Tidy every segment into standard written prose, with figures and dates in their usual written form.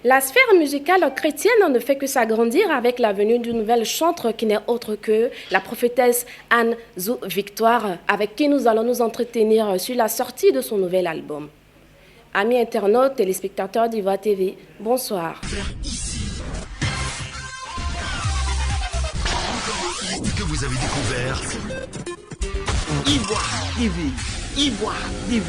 La sphère musicale chrétienne ne fait que s'agrandir avec la venue d'une nouvelle chanteuse qui n'est autre que la prophétesse Anne Zou Victoire, avec qui nous allons nous entretenir sur la sortie de son nouvel album. Amis internautes, téléspectateurs d'Ivoire TV, bonsoir. Que vous avez découvert Ivoire TV, Ivoire TV.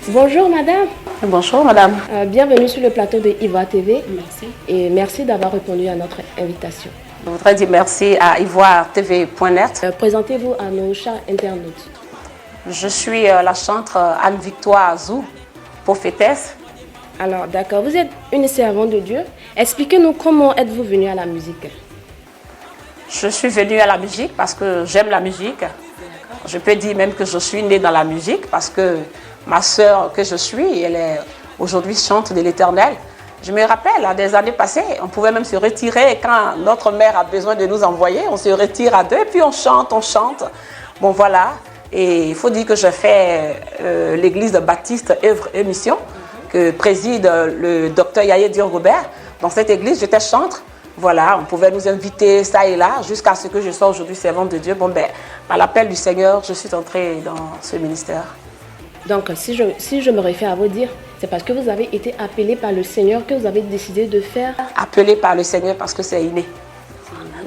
Bonjour madame. Bonjour madame. Bienvenue sur le plateau de Ivoire TV. Merci. Et merci d'avoir répondu à notre invitation. Je voudrais dire merci à ivoiretv.net. Présentez-vous à nos chers internautes. Je suis la chanteuse Anne Victoire Zou, prophétesse. Alors d'accord, vous êtes une servante de Dieu. Expliquez-nous comment êtes-vous venue à la musique. Je suis venue à la musique parce que j'aime la musique. Je peux dire même que je suis née dans la musique parce que ma sœur que je suis, elle est aujourd'hui chante de l'Éternel. Je me rappelle, à des années passées, on pouvait même se retirer quand notre mère a besoin de nous envoyer. On se retire à deux et puis on chante, on chante. Bon voilà, et il faut dire que je fais l'église de Baptiste Œuvre et Mission que préside le docteur Yaye Dior Robert. Dans cette église, j'étais chantre. Voilà, on pouvait nous inviter ça et là, jusqu'à ce que je sois aujourd'hui servante de Dieu. Bon ben, à l'appel du Seigneur, je suis entrée dans ce ministère. Donc, si je me réfère à vous dire, C'est parce que vous avez été appelé par le Seigneur que vous avez décidé de faire. Appelé par le Seigneur parce que c'est inné.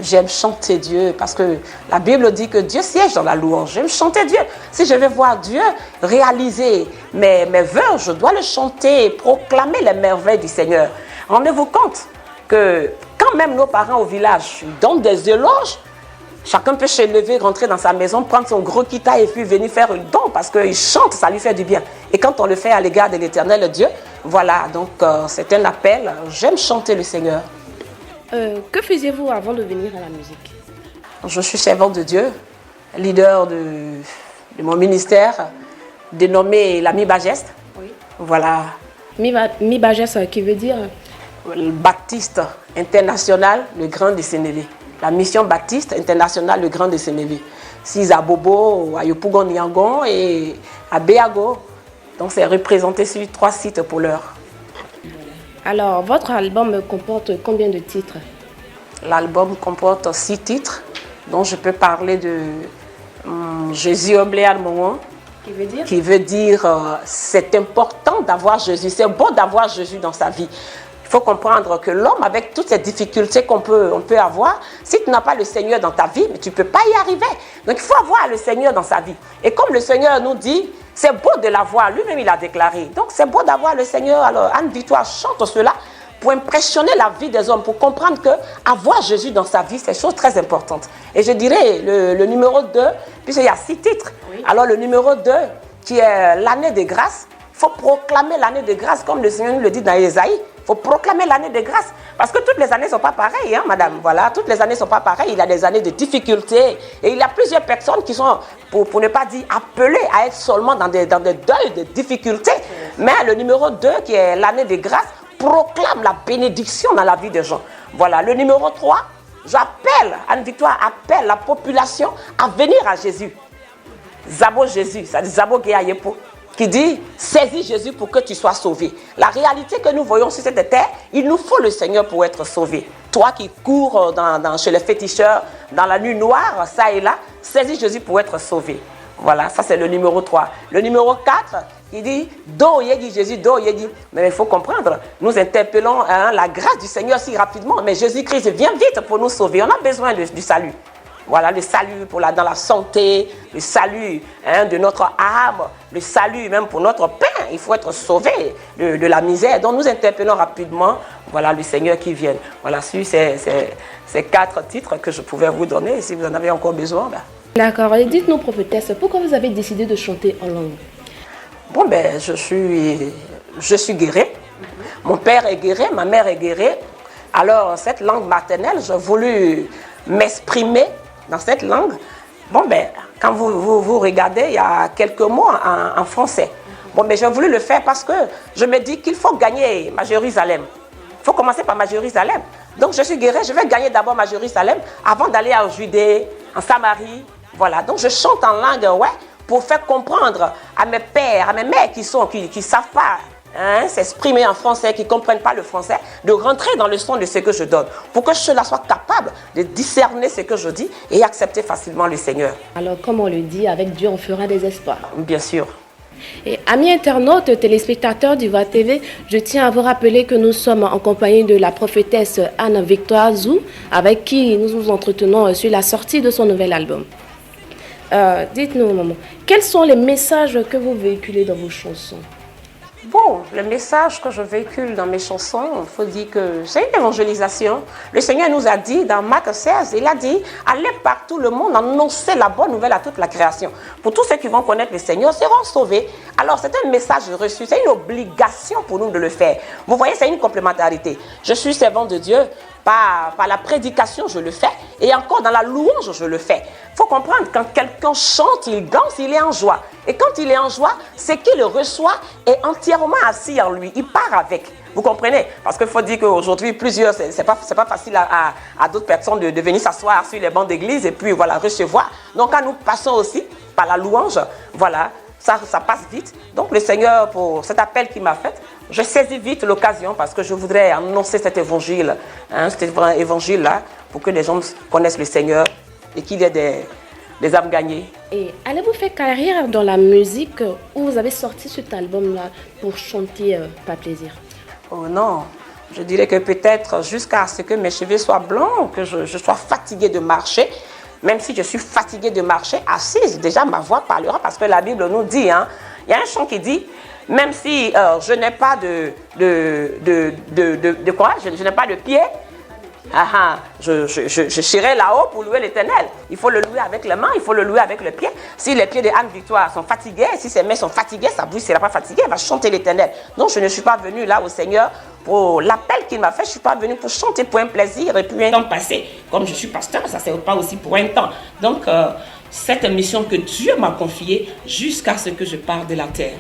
J'aime chanter Dieu parce que la Bible dit que Dieu siège dans la louange. J'aime chanter Dieu. Si je vais voir Dieu réaliser mes vœux, je dois le chanter, proclamer les merveilles du Seigneur. Rendez-vous compte que quand même nos parents au village donnent des éloges, chacun peut se lever, rentrer dans sa maison, prendre son gros kita et puis venir faire une don parce qu'il chante, ça lui fait du bien. Et quand on le fait à l'égard de l'Éternel Dieu, voilà, donc c'est un appel. J'aime chanter le Seigneur. Que faisiez-vous avant de venir à la musique? Je suis servante de Dieu, leader de mon ministère, dénommé la Mi-Bageste. Oui. Voilà. Mi-Bageste, qui veut dire? Le Baptiste international, le grand de Sénévé. La mission Baptiste internationale, le grand de Sénévé. 6 à Bobo, à Yopougon Yangon et à Béago. Donc c'est représenté sur 3 sites pour l'heure. Alors, votre album comporte combien de titres? L'album comporte 6 titres, dont je peux parler de Jésus oblé à moment. Qui veut dire c'est important d'avoir Jésus, c'est bon d'avoir Jésus dans sa vie. Il faut comprendre que l'homme, avec toutes ces difficultés on peut avoir, si tu n'as pas le Seigneur dans ta vie, mais tu ne peux pas y arriver. Donc il faut avoir le Seigneur dans sa vie. Et comme le Seigneur nous dit, c'est beau de l'avoir, lui-même il a déclaré. Donc c'est beau d'avoir le Seigneur. Alors Anne Victoire chante cela pour impressionner la vie des hommes, pour comprendre que avoir Jésus dans sa vie, c'est une chose très importante. Et je dirais le numéro 2, puisqu'il y a 6 titres. Oui. Alors le numéro 2, qui est l'année de grâce, il faut proclamer l'année de grâce, comme le Seigneur nous le dit dans Ésaïe. Il faut proclamer l'année de grâce. Parce que toutes les années ne sont pas pareilles, hein, madame. Voilà, toutes les années ne sont pas pareilles. Il y a des années de difficultés. Et il y a plusieurs personnes qui sont, pour ne pas dire appelées à être seulement dans des deuils de difficultés. Mais le numéro 2, qui est l'année de grâce, proclame la bénédiction dans la vie des gens. Voilà, le numéro 3, j'appelle, Anne Victoire appelle la population à venir à Jésus. Zabo Jésus, ça dit Zabo Geayepo, qui dit saisis Jésus pour que tu sois sauvé. La réalité que nous voyons sur cette terre, il nous faut le Seigneur pour être sauvé. Toi qui cours chez les féticheurs, dans la nuit noire, ça et là, saisis Jésus pour être sauvé. Voilà, ça c'est le numéro 3. Le numéro 4, il dit Do Yedi Jésus, Do Yedi. Mais il faut comprendre, nous interpellons la grâce du Seigneur si rapidement, mais Jésus-Christ vient vite pour nous sauver. On a besoin du salut. Voilà, le salut dans la santé, le salut de notre âme, le salut même pour notre pain. Il faut être sauvé de la misère. Donc nous interpellons rapidement, voilà, le Seigneur qui vient. Voilà, sur ces 4 titres que je pouvais vous donner. Si vous en avez encore besoin, ben. D'accord. Et dites-nous, prophétesse, pourquoi vous avez décidé de chanter en langue? Bon, ben, je suis guérée. Mon père est guéri, ma mère est guérie. Alors, cette langue maternelle, j'ai voulu m'exprimer dans cette langue. Bon, ben, quand vous regardez, il y a quelques mots en français. Bon, ben, j'ai voulu le faire parce que je me dis qu'il faut gagner ma Jérusalem. Il faut commencer par ma Jérusalem. Donc, je suis guérie, je vais gagner d'abord ma Jérusalem avant d'aller en Judée, en Samarie. Voilà, donc je chante en langue, ouais, pour faire comprendre à mes pères, à mes mères qui savent pas s'exprimer en français, qui ne comprennent pas le français, de rentrer dans le son de ce que je donne, pour que ceux-là soient capables de discerner ce que je dis et accepter facilement le Seigneur. Alors, comme on le dit, avec Dieu, on fera des espoirs. Bien sûr. Et amis internautes, téléspectateurs du VOA TV, je tiens à vous rappeler que nous sommes en compagnie de la prophétesse Anne Victoire Zou, avec qui nous nous entretenons sur la sortie de son nouvel album. Dites-nous, maman, quels sont les messages que vous véhiculez dans vos chansons? Bon, le message que je véhicule dans mes chansons, il faut dire que c'est une évangélisation. Le Seigneur nous a dit dans Marc 16, il a dit, allez partout le monde, annoncez la bonne nouvelle à toute la création. Pour tous ceux qui vont connaître le Seigneur, seront sauvés. Alors c'est un message reçu, c'est une obligation pour nous de le faire. Vous voyez, c'est une complémentarité. Je suis servant de Dieu. Par la prédication, je le fais. Et encore dans la louange, je le fais. Il faut comprendre, quand quelqu'un chante, il danse, il est en joie. Et quand il est en joie, ce qu'il reçoit est entièrement assis en lui. Il part avec. Vous comprenez? Parce qu'il faut dire qu'aujourd'hui, plusieurs, c'est pas facile à d'autres personnes de venir s'asseoir sur les bancs d'église et puis voilà, recevoir. Donc quand nous passons aussi par la louange, voilà, ça passe vite. Donc le Seigneur, pour cet appel qu'il m'a fait, je saisis vite l'occasion parce que je voudrais annoncer cet évangile-là, pour que les gens connaissent le Seigneur et qu'il y ait des âmes gagnées. Et allez-vous faire carrière dans la musique ou vous avez sorti cet album-là pour chanter par plaisir? Oh non, je dirais que peut-être jusqu'à ce que mes cheveux soient blancs, que je sois fatiguée de marcher. Même si je suis fatiguée de marcher assise, déjà ma voix parlera parce que la Bible nous dit, hein, il y a un chant qui dit, même si je n'ai pas de quoi, je n'ai pas de pied, je serai là-haut pour louer l'Éternel. Il faut le louer avec les mains, il faut le louer avec le pied. Si les pieds de Anne Victoire sont fatigués, si ses mains sont fatiguées, sa bouche ne sera pas fatiguée, elle va chanter l'Éternel. Donc je ne suis pas venue là au Seigneur pour l'appel qu'il m'a fait, je ne suis pas venue pour chanter pour un plaisir et puis un temps passé. Comme je suis pasteur, ça ne sert pas aussi pour un temps. Donc cette mission que Dieu m'a confiée jusqu'à ce que je parte de la terre.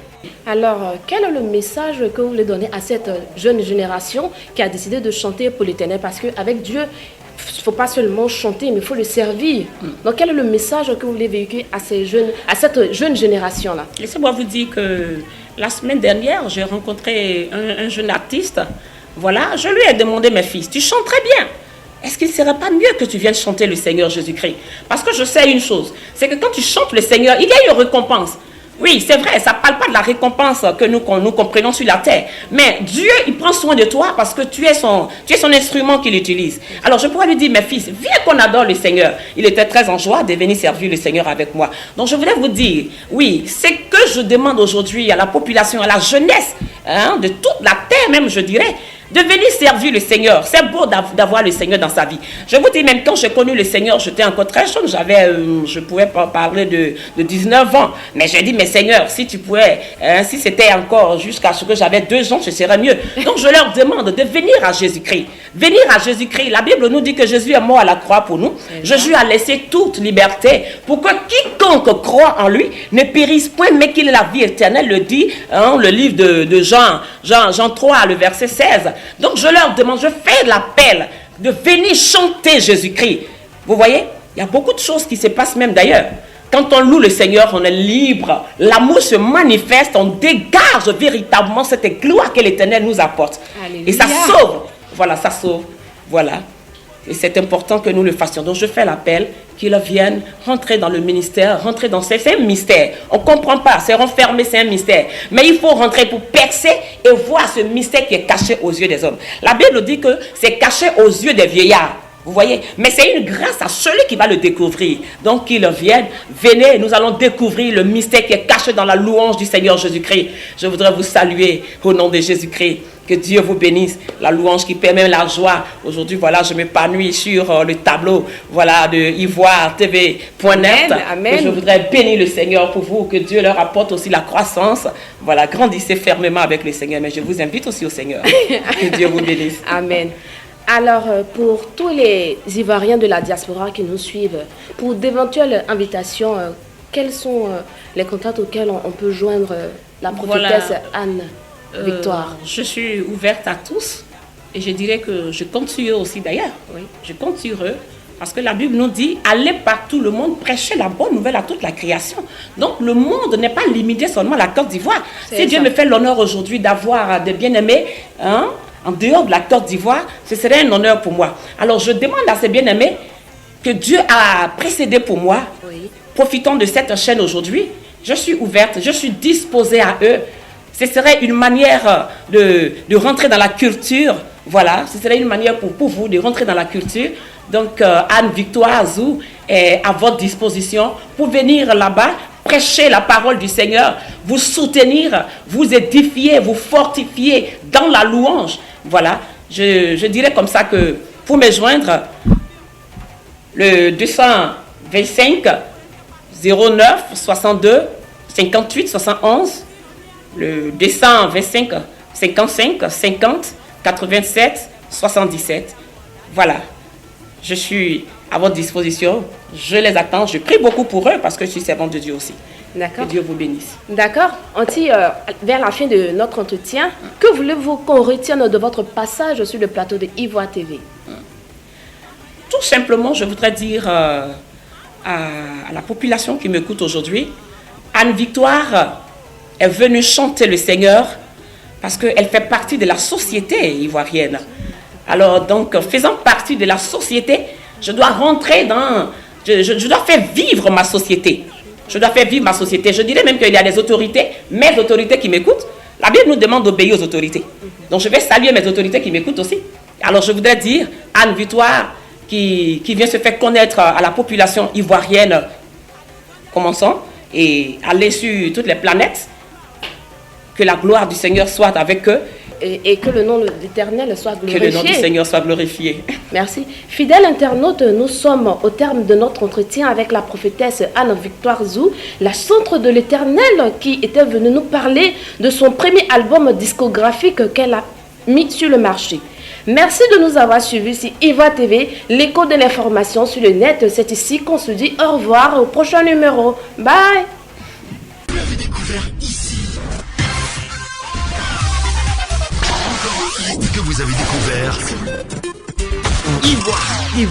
Alors, quel est le message que vous voulez donner à cette jeune génération qui a décidé de chanter pour l'Éternel? Parce qu'avec Dieu, il ne faut pas seulement chanter, mais il faut le servir. Donc, quel est le message que vous voulez véhiculer à cette jeune génération-là? Laissez-moi vous dire que la semaine dernière, j'ai rencontré un jeune artiste. Voilà, je lui ai demandé, mes fils, tu chantes très bien. Est-ce qu'il ne serait pas mieux que tu viennes chanter le Seigneur Jésus-Christ? Parce que je sais une chose, c'est que quand tu chantes le Seigneur, il y a une récompense. Oui, c'est vrai, ça ne parle pas de la récompense que nous comprenons sur la terre. Mais Dieu, il prend soin de toi parce que tu es son instrument qu'il utilise. Alors je pourrais lui dire, mes fils, viens qu'on adore le Seigneur. Il était très en joie de venir servir le Seigneur avec moi. Donc je voulais vous dire, oui, c'est que je demande aujourd'hui à la population, à la jeunesse, hein, de toute la terre même, je dirais, de venir servir le Seigneur. C'est beau d'avoir le Seigneur dans sa vie. Je vous dis, même quand j'ai connu le Seigneur, j'étais encore très jeune. Je pouvais pas parler de 19 ans. Mais j'ai dit, mais Seigneur, si tu pouvais, si c'était encore jusqu'à ce que j'avais 2 ans, ce serait mieux. Donc je leur demande de venir à Jésus-Christ. Venir à Jésus-Christ. La Bible nous dit que Jésus est mort à la croix pour nous. Jésus a laissé toute liberté pour que quiconque croit en lui ne périsse point, mais qu'il ait la vie éternelle, le dit, hein, le livre de Jean 3, le verset 16. Donc je leur demande, je fais l'appel de venir chanter Jésus-Christ. Vous voyez, il y a beaucoup de choses qui se passent même d'ailleurs. Quand on loue le Seigneur, on est libre. L'amour se manifeste, on dégage véritablement cette gloire que l'Éternel nous apporte. Alléluia. Et ça sauve. Voilà, ça sauve. Voilà. Et c'est important que nous le fassions. Donc je fais l'appel qu'ils viennent rentrer dans le ministère, rentrer dans c'est un mystère. On ne comprend pas, c'est renfermé, c'est un mystère. Mais il faut rentrer pour percer et voir ce mystère qui est caché aux yeux des hommes. La Bible dit que c'est caché aux yeux des vieillards. Vous voyez, mais c'est une grâce à celui qui va le découvrir. Donc qu'ils viennent, venez, nous allons découvrir le mystère qui est caché dans la louange du Seigneur Jésus-Christ. Je voudrais vous saluer au nom de Jésus-Christ. Que Dieu vous bénisse. La louange qui permet la joie. Aujourd'hui, voilà, je m'épanouis sur le tableau, voilà, de ivoire-tv.net. Amen. Et je voudrais bénir le Seigneur pour vous, que Dieu leur apporte aussi la croissance. Voilà, grandissez fermement avec le Seigneur. Mais je vous invite aussi au Seigneur. Que Dieu vous bénisse. Amen. Alors, pour tous les Ivoiriens de la diaspora qui nous suivent, pour d'éventuelles invitations, quels sont les contacts auxquels on peut joindre la prophétesse Anne Victoire? Je suis ouverte à tous et je dirais que je compte sur eux aussi d'ailleurs. Oui. Je compte sur eux parce que la Bible nous dit allez partout le monde, prêchez la bonne nouvelle à toute la création. Donc le monde n'est pas limité seulement à la Côte d'Ivoire. Si Dieu me fait l'honneur aujourd'hui d'avoir des bien-aimés, hein, en dehors de la Côte d'Ivoire, ce serait un honneur pour moi. Alors je demande à ces bien-aimés que Dieu a précédé pour moi. Oui. Profitons de cette chaîne aujourd'hui. Je suis ouverte, je suis disposée à eux. Ce serait une manière de rentrer dans la culture. Voilà, ce serait une manière pour vous de rentrer dans la culture. Donc Anne Victoire Azou est à votre disposition pour venir là-bas, prêcher la parole du Seigneur, vous soutenir, vous édifier, vous fortifier dans la louange. Voilà, je dirais comme ça que pour me joindre, le 225 09 62 58 71, le 225 55 50 87 77. Voilà, je suis à votre disposition, je les attends, je prie beaucoup pour eux parce que je suis servante de Dieu aussi. D'accord. Que Dieu vous bénisse. D'accord. On tire vers la fin de notre entretien. Que voulez-vous qu'on retienne de votre passage sur le plateau de Ivoire TV? Tout simplement, je voudrais dire à la population qui m'écoute aujourd'hui, Anne Victoire est venue chanter le Seigneur parce qu'elle fait partie de la société ivoirienne. Alors donc, faisant partie de la société, je dois rentrer dans Je dois faire vivre ma société. Je dois faire vivre ma société. Je dirais même qu'il y a des autorités, mes autorités qui m'écoutent. La Bible nous demande d'obéir aux autorités. Donc je vais saluer mes autorités qui m'écoutent aussi. Alors je voudrais dire, Anne Victoire, qui vient se faire connaître à la population ivoirienne, commençons, et aller sur toutes les planètes, que la gloire du Seigneur soit avec eux. Et que le nom de l'Éternel soit glorifié. Que le nom du Seigneur soit glorifié. Merci. Fidèles internautes, nous sommes au terme de notre entretien avec la prophétesse Anne-Victoire Zou, la centre de l'Éternel, qui était venue nous parler de son premier album discographique qu'elle a mis sur le marché. Merci de nous avoir suivis sur Ivoire TV, l'écho de l'information sur le net. C'est ici qu'on se dit au revoir au prochain numéro. Bye. Vous l'avez découvert ici. Encore un hit que vous avez découvert. Ivoire TV.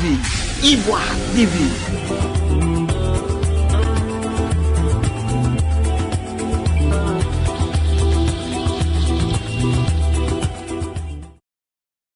Ivoire TV.